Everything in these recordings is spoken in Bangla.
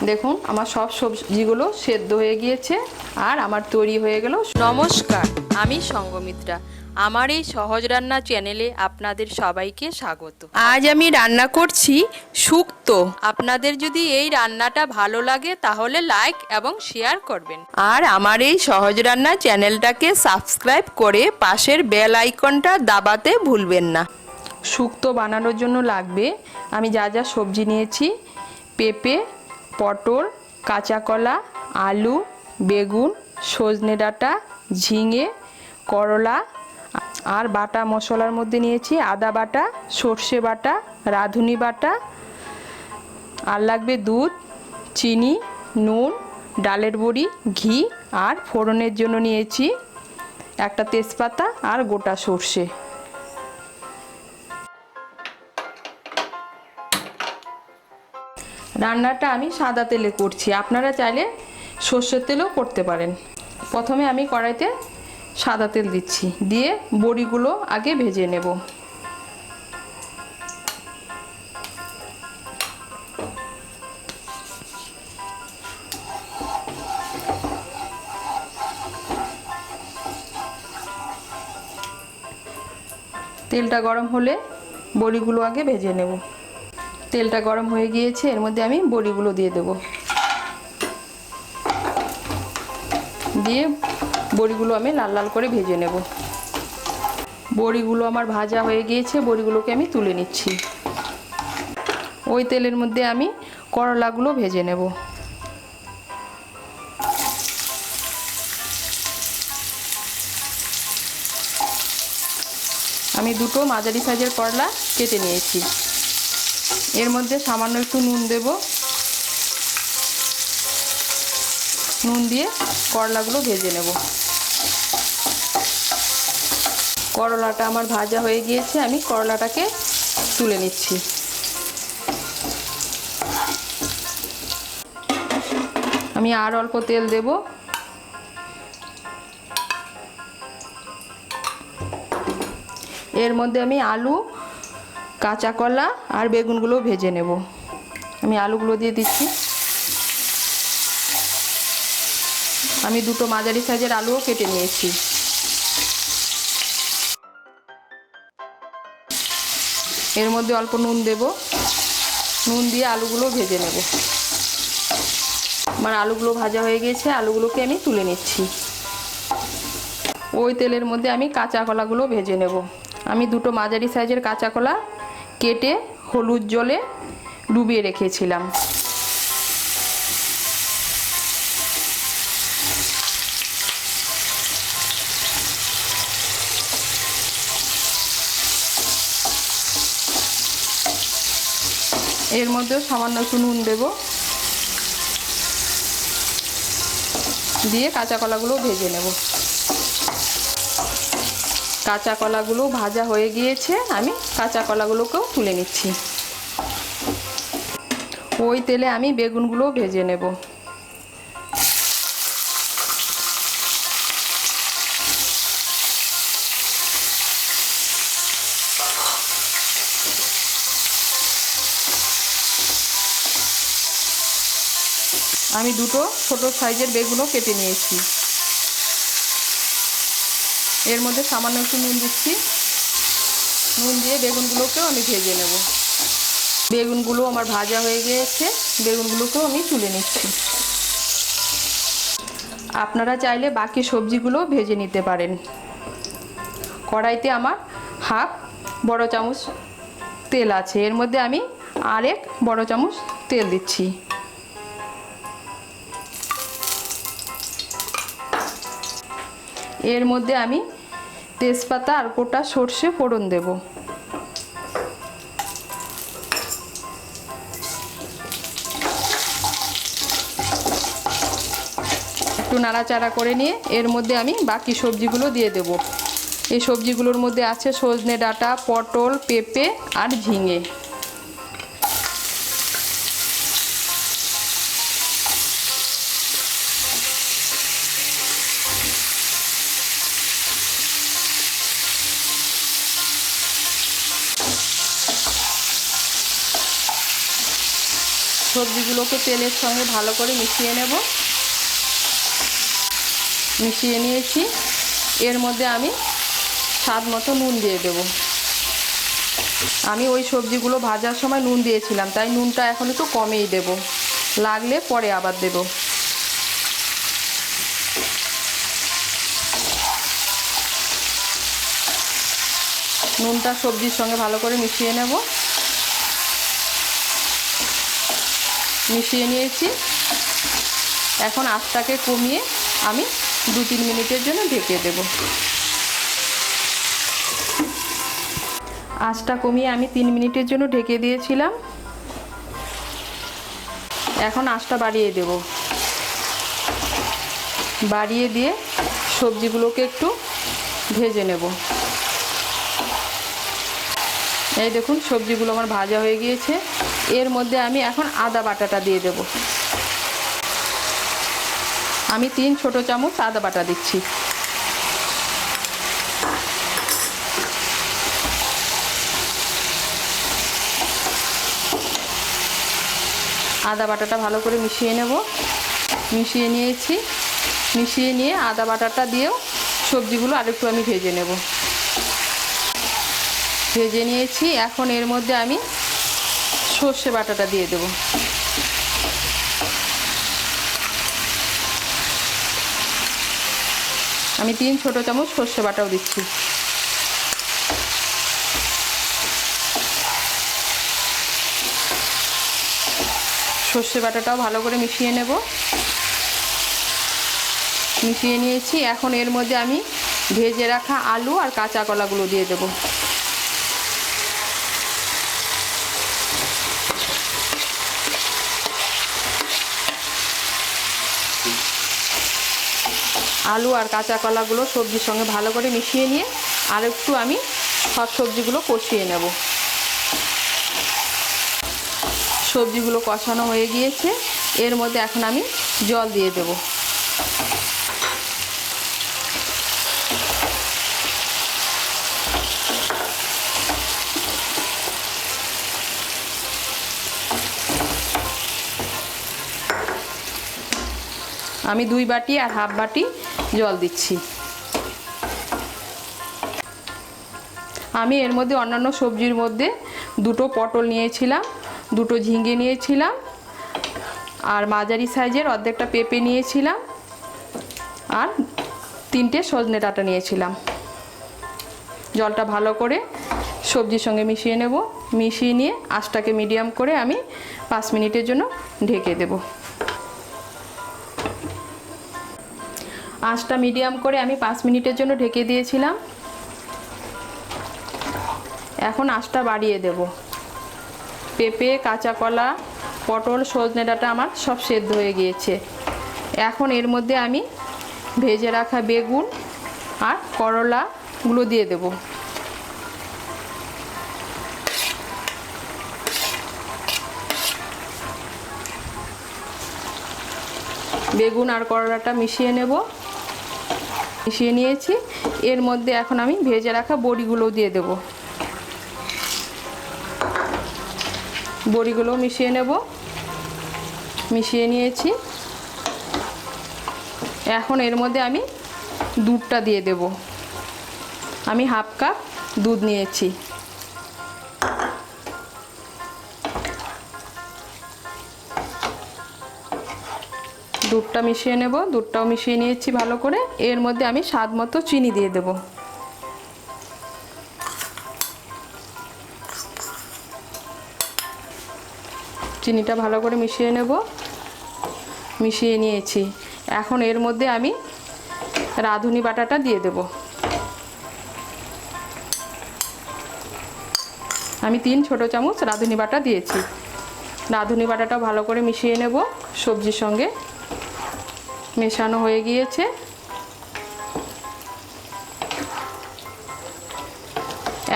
দেখুন আমার সব সবজিগুলো সেদ্ধ হয়ে গিয়েছে আর আমার তৈরি হয়ে গেল। নমস্কার, আমি সঙ্গমিত্রা। আমার এই সহজ রান্না চ্যানেলে আপনাদের সবাইকে স্বাগত। আজ আমি রান্না করছি শুক্তো। আপনাদের যদি এই রান্নাটা ভালো লাগে তাহলে লাইক এবং শেয়ার করবেন, আর আমার এই সহজ রান্না চ্যানেলটাকে সাবস্ক্রাইব করে পাশের বেল আইকনটা দাবাতে ভুলবেন না। শুক্তো বানানোর জন্য লাগবে আমি যা যা সবজি নিয়েছি: পেঁপে, পটল, কাঁচা কলা, আলু, বেগুন, সজনে ডাঁটা, ঝিঙে, করলা। আর বাটা মশলার মধ্যে নিয়েছি আদা বাটা, সর্ষে বাটা, রাঁধুনি বাটা। আর লাগবে দুধ, চিনি, নুন, ডালের বড়ি, ঘি। আর ফোড়নের জন্য নিয়েছি একটা তেজপাতা আর গোটা সর্ষে। রান্নাটা আমি সাদা তেলে করছি, আপনারা চাইলে সর্ষের তেলেও করতে পারেন। প্রথমে আমি কড়াইতে সাদা তেল দিচ্ছি, দিয়ে বড়িগুলো আগে ভেজে নেব। তেলটা গরম হলে বড়িগুলো আগে ভেজে নেব। তেলটা গরম হয়ে গিয়েছে, এর মধ্যে আমি বড়িগুলো দিয়ে দেব। দিয়ে বড়িগুলো আমি লাল লাল করে ভেজে নেব। বড়িগুলো আমার ভাজা হয়ে গিয়েছে, বড়িগুলোকে আমি তুলে নিচ্ছি। ওই তেলের মধ্যে আমি করলাগুলো ভেজে নেব। আমি দুটো মাঝারি সাইজের করলা কেটে নিয়েছি। এর মধ্যে সামান্য একটু নুন দেব। নুন দিয়ে করলাগুলো ভেজে নেব। করলাটা আমার ভাজা হয়ে গিয়েছে, আমি করলাটাকে তুলে নিচ্ছি। আমি আর অল্প তেল দেব। এর মধ্যে আমি আলু, কাঁচা কলা আর বেগুনগুলো ভেজে নেব। আমি আলুগুলো দিয়ে দিচ্ছি। আমি দুটো মাঝারি সাইজের আলুও কেটে নিয়েছি। এর মধ্যে অল্প নুন দেব। নুন দিয়ে আলুগুলো ভেজে নেব। আমার আলুগুলো ভাজা হয়ে গেছে, আলুগুলোকে আমি তুলে নিচ্ছি। ওই তেলের মধ্যে আমি কাঁচা কলাগুলো ভেজে নেব। আমি দুটো মাঝারি সাইজের কাঁচা কলা কেটে হলুদ জলে ডুবিয়ে রেখেছিলাম। এর মধ্যেও সামান্য একটু নুন দেব। দিয়ে কাঁচা কলাগুলো ভেজে নেব। কাঁচা কলাগুলো ভাজা হয়ে গিয়েছে, আমি কাঁচা কলাগুলোকেও তুলে নিচ্ছি। ওই তেলে আমি বেগুনগুলো ভেজে নেব। আমি দুটো ছোট সাইজের বেগুনও কেটে নিয়েছি। এর মধ্যে সামান্য একটু নুন দিচ্ছি। নুন দিয়ে বেগুনগুলোকেও আমি ভেজে নেব। বেগুনগুলো আমার ভাজা হয়ে গিয়েছে, বেগুনগুলোকেও আমি তুলে নিচ্ছি। আপনারা চাইলে বাকি সবজিগুলো ভেজে নিতে পারেন। কড়াইতে আমার হাফ বড় চামচ তেল আছে, এর মধ্যে আমি আরেক বড় চামচ তেল দিচ্ছি। এর মধ্যে আমি তেজপাতা আর গোটা সর্ষে ফোড়ন দেব। একটু নাড়াচাড়া করে নিয়ে এর মধ্যে আমি বাকি সবজিগুলো দিয়ে দেব। এই সবজিগুলোর মধ্যে আছে সজনে ডাঁটা, পটল, পেঁপে আর ঝিঙে। সবজিগুলোকে তেলের সঙ্গে ভালো করে মিশিয়ে নেব। মিশিয়ে নিয়েছি। এর মধ্যে আমি স্বাদ মতো নুন দিয়ে দেব। আমি ওই সবজিগুলো ভাজার সময় নুন দিয়েছিলাম, তাই নুনটা এখন একটু কমেই দেব, লাগলে পরে আবার দেব। নুনটা সবজির সঙ্গে ভালো করে মিশিয়ে নেব। মিশিয়ে নিয়েছি। এখন আঁচটাকে কমিয়ে আমি 2-3 মিনিটের জন্য ঢেকে দেব। আঁচটা কমিয়ে আমি 3 মিনিটের জন্য ঢেকে দিয়েছিলাম। এখন আঁচটা বাড়িয়ে দেব। বাড়িয়ে দিয়ে সবজিগুলোকে একটু ভেজে নেব। এই দেখুন সবজিগুলো আমার ভাজা হয়ে গিয়েছে। এর মধ্যে আমি এখন আদা বাটাটা দিয়ে দেব। আমি 3 ছোট চামচ আদা বাটা দিচ্ছি। আদা বাটাটা ভালো করে মিশিয়ে নেব। মিশিয়ে নিয়েছি। মিশিয়ে নিয়ে আদা বাটাটা দিয়েও সবজিগুলো আরেকটু আমি ভেজে নেব। ভেজে নিয়েছি। এখন এর মধ্যে আমি সর্ষে বাটাটা দিয়ে দেব। আমি 3 ছোট চামচ সর্ষে বাটাও দিচ্ছি। সর্ষে বাটাটাও ভালো করে মিশিয়ে নেব। মিশিয়ে নিয়েছি। এখন এর মধ্যে আমি ভেজে রাখা আলু আর কাঁচা কলাগুলো দিয়ে দেব। আলু আর কাঁচা কলাগুলো সবজির সঙ্গে ভালো করে মিশিয়ে নিয়ে আর একটু আমি সব সবজিগুলো কষিয়ে নেব। সবজিগুলো কষানো হয়ে গিয়েছে। এর মধ্যে এখন আমি জল দিয়ে দেব। আমি 2 বাটি আর হাফ বাটি জল দিচ্ছি। আমি এর মধ্যে অন্যান্য সবজির মধ্যে 2টো পটল নিয়েছিলাম, 2টো ঝিঙে নিয়েছিলাম, আর মাঝারি সাইজের অর্ধেকটা পেঁপে নিয়েছিলাম, আর 3টে সজনে ডাঁটা নিয়েছিলাম। জলটা ভালো করে সবজির সঙ্গে মিশিয়ে নেব। মিশিয়ে নিয়ে আঁচটাকে মিডিয়াম করে আমি 5 মিনিটের জন্য ঢেকে দেব। আঁচটা মিডিয়াম করে আমি 5 মিনিটের জন্য ঢেকে দিয়েছিলাম। এখন আঁচটা বাড়িয়ে দেব। পেঁপে, কাঁচা কলা, পটল, সজনে ডাঁটা আমার সব সেদ্ধ হয়ে গিয়েছে। এখন এর মধ্যে আমি ভেজে রাখা বেগুন আর করলাগুলো দিয়ে দেব। বেগুন আর করলাটা মিশিয়ে নেব। মিশিয়ে নিয়েছি। এর মধ্যে এখন আমি ভেজে রাখা বড়িগুলো দিয়ে দেব। বড়িগুলো মিশিয়ে নেব। মিশিয়ে নিয়েছি। এখন এর মধ্যে আমি দুধটা দিয়ে দেব। আমি হাফ কাপ দুধ নিয়েছি। দুধটা মিশিয়ে নেব। দুধটাও মিশিয়ে নিয়েছি ভালো করে। এর মধ্যে আমি স্বাদ মতো চিনি দিয়ে দেব। চিনিটা ভালো করে মিশিয়ে নেব। মিশিয়ে নিয়েছি। এখন এর মধ্যে আমি রাঁধুনি বাটাটা দিয়ে দেব। আমি 3 ছোট চামচ রাঁধুনি বাটা দিয়েছি। রাঁধুনি বাটাটা ভালো করে মিশিয়ে নেব। সবজির সঙ্গে মেশানো হয়ে গিয়েছে।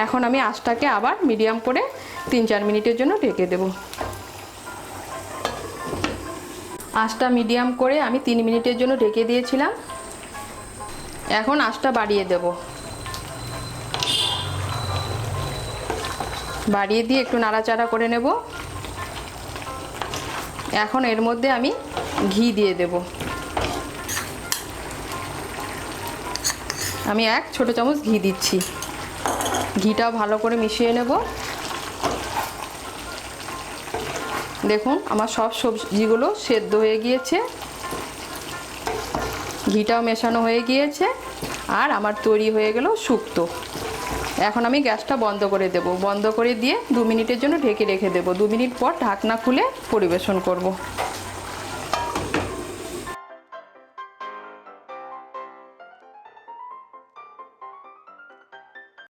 এখন আমি আঁচটাকে আবার মিডিয়াম করে 3-4 মিনিটের জন্য ঢেকে দেব। আঁচটা মিডিয়াম করে আমি 3 মিনিটের জন্য ঢেকে দিয়েছিলাম। এখন আঁচটা বাড়িয়ে দেব। বাড়িয়ে দিয়ে একটু নাড়াচাড়া করে নেব। এখন এর মধ্যে আমি ঘি দিয়ে দেব। আমি 1 ছোট চামচ ঘি দিচ্ছি। ঘিটাও ভালো করে মিশিয়ে নেব। দেখুন আমার সব সবজিগুলো সেদ্ধ হয়ে গিয়েছে, ঘিটাও মেশানো হয়ে গিয়েছে, আর আমার তৈরি হয়ে গেল শুক্তো। এখন আমি গ্যাসটা বন্ধ করে দেব। বন্ধ করে দিয়ে 2 মিনিটের জন্য ঢেকে রেখে দেব। 2 মিনিট পর ঢাকনা খুলে পরিবেশন করব।